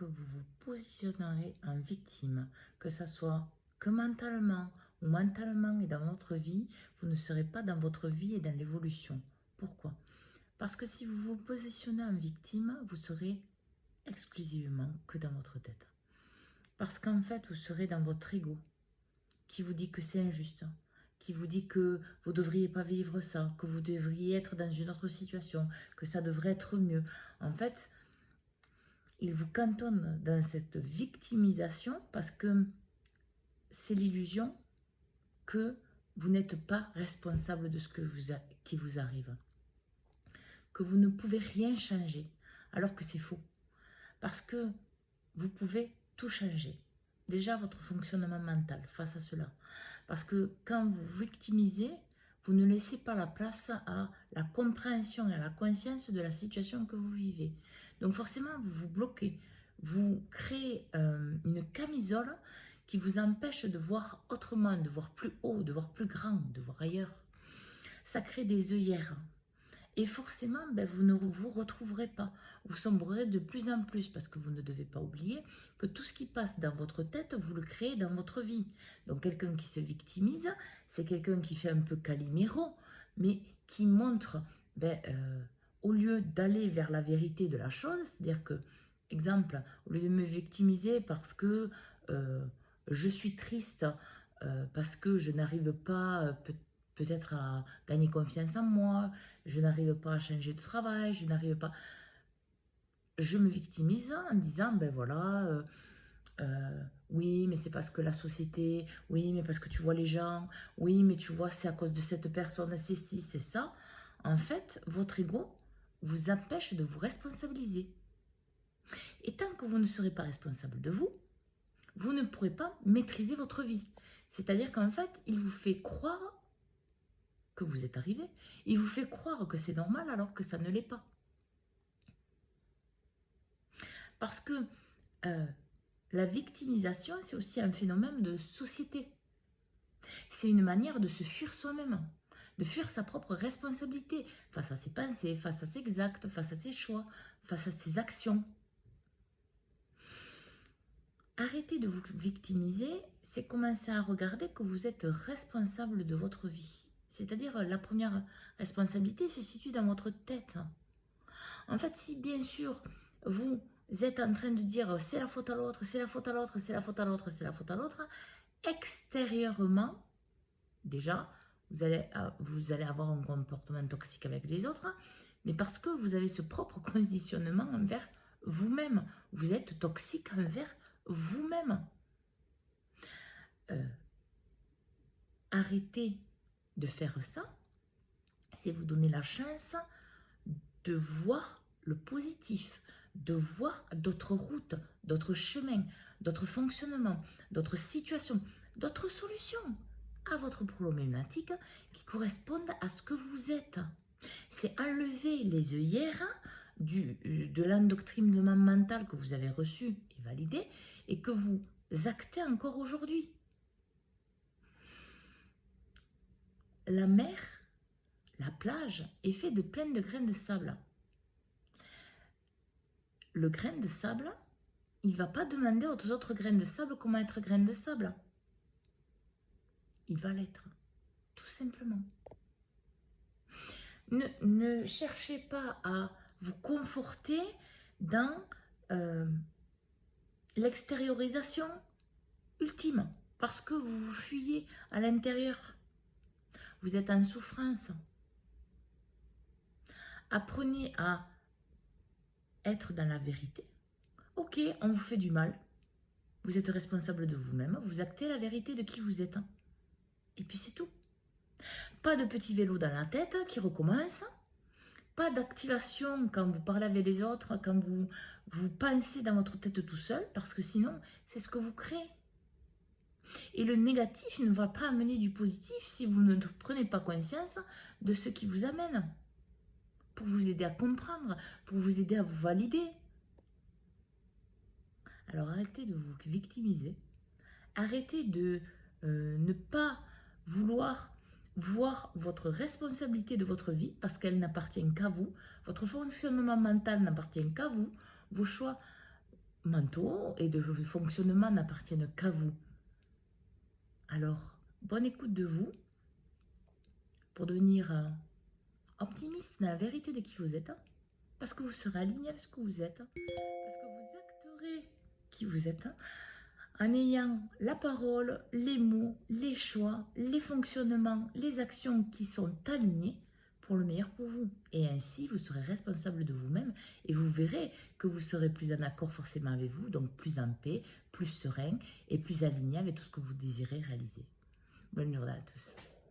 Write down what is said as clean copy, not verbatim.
que vous vous positionnerez en victime, que ce soit que mentalement ou mentalement et dans votre vie, vous ne serez pas dans votre vie et dans l'évolution. Pourquoi? Parce que si vous vous positionnez en victime, vous serez exclusivement que dans votre tête. Parce qu'en fait, vous serez dans votre ego qui vous dit que c'est injuste, qui vous dit que vous ne devriez pas vivre ça, que vous devriez être dans une autre situation, que ça devrait être mieux. En fait, il vous cantonne dans cette victimisation parce que c'est l'illusion que vous n'êtes pas responsable de ce qui vous arrive, que vous ne pouvez rien changer, alors que c'est faux. Parce que vous pouvez tout changer. Déjà, votre fonctionnement mental face à cela. Parce que quand vous victimisez, vous ne laissez pas la place à la compréhension et à la conscience de la situation que vous vivez. Donc forcément, vous vous bloquez. Vous créez une camisole qui vous empêche de voir autrement, de voir plus haut, de voir plus grand, de voir ailleurs. Ça crée des œillères. Et forcément, vous ne vous retrouverez pas. Vous sombrerez de plus en plus parce que vous ne devez pas oublier que tout ce qui passe dans votre tête, vous le créez dans votre vie. Donc quelqu'un qui se victimise, c'est quelqu'un qui fait un peu Calimero, mais qui montre, au lieu d'aller vers la vérité de la chose, c'est-à-dire que, exemple, au lieu de me victimiser parce que je suis triste, parce que je n'arrive pas peut-être à gagner confiance en moi, je n'arrive pas à changer de travail, je n'arrive pas... Je me victimise en disant, oui, mais c'est parce que la société, oui, mais parce que tu vois les gens, oui, mais tu vois, c'est à cause de cette personne, c'est ci, c'est ça. En fait, votre ego vous empêche de vous responsabiliser. Et tant que vous ne serez pas responsable de vous, vous ne pourrez pas maîtriser votre vie. C'est-à-dire qu'en fait, il vous fait croire que vous êtes arrivé. Il vous fait croire que c'est normal alors que ça ne l'est pas. Parce que la victimisation, c'est aussi un phénomène de société. C'est une manière de se fuir soi-même, de fuir sa propre responsabilité face à ses pensées, face à ses actes, face à ses choix, face à ses actions. Arrêtez de vous victimiser, c'est commencer à regarder que vous êtes responsable de votre vie. C'est-à-dire, la première responsabilité se situe dans votre tête. En fait, si bien sûr, vous êtes en train de dire c'est la faute à l'autre, c'est la faute à l'autre, c'est la faute à l'autre, c'est la faute à l'autre, extérieurement, déjà, vous allez avoir un comportement toxique avec les autres, mais parce que vous avez ce propre conditionnement envers vous-même. Vous êtes toxique envers vous-même. Arrêtez de faire ça, c'est vous donner la chance de voir le positif, de voir d'autres routes, d'autres chemins, d'autres fonctionnements, d'autres situations, d'autres solutions à votre problématique qui correspondent à ce que vous êtes. C'est enlever les œillères de l'endoctrinement mental que vous avez reçu et validé et que vous actez encore aujourd'hui. La mer, la plage, est faite de plein de grains de sable. Le grain de sable, il ne va pas demander aux autres grains de sable comment être grain de sable. Il va l'être, tout simplement. Ne cherchez pas à vous conforter dans l'extériorisation ultime, parce que vous vous fuyez à l'intérieur. Vous êtes en souffrance. Apprenez à être dans la vérité. Ok, on vous fait du mal. Vous êtes responsable de vous-même. Vous actez la vérité de qui vous êtes. Et puis c'est tout. Pas de petit vélo dans la tête qui recommence. Pas d'activation quand vous parlez avec les autres, quand vous pensez dans votre tête tout seul, parce que sinon, c'est ce que vous créez. Et le négatif ne va pas amener du positif si vous ne prenez pas conscience de ce qui vous amène. Pour vous aider à comprendre, pour vous aider à vous valider. Alors arrêtez de vous victimiser. Arrêtez de ne pas vouloir voir votre responsabilité de votre vie parce qu'elle n'appartient qu'à vous. Votre fonctionnement mental n'appartient qu'à vous. Vos choix mentaux et de fonctionnement n'appartiennent qu'à vous. Alors, bonne écoute de vous pour devenir optimiste dans la vérité de qui vous êtes, parce que vous serez aligné avec ce que vous êtes, parce que vous acterez qui vous êtes, en ayant la parole, les mots, les choix, les fonctionnements, les actions qui sont alignés pour le meilleur pour vous. Et ainsi, vous serez responsable de vous-même et vous verrez que vous serez plus en accord forcément avec vous, donc plus en paix, plus serein et plus aligné avec tout ce que vous désirez réaliser. Bonne journée à tous.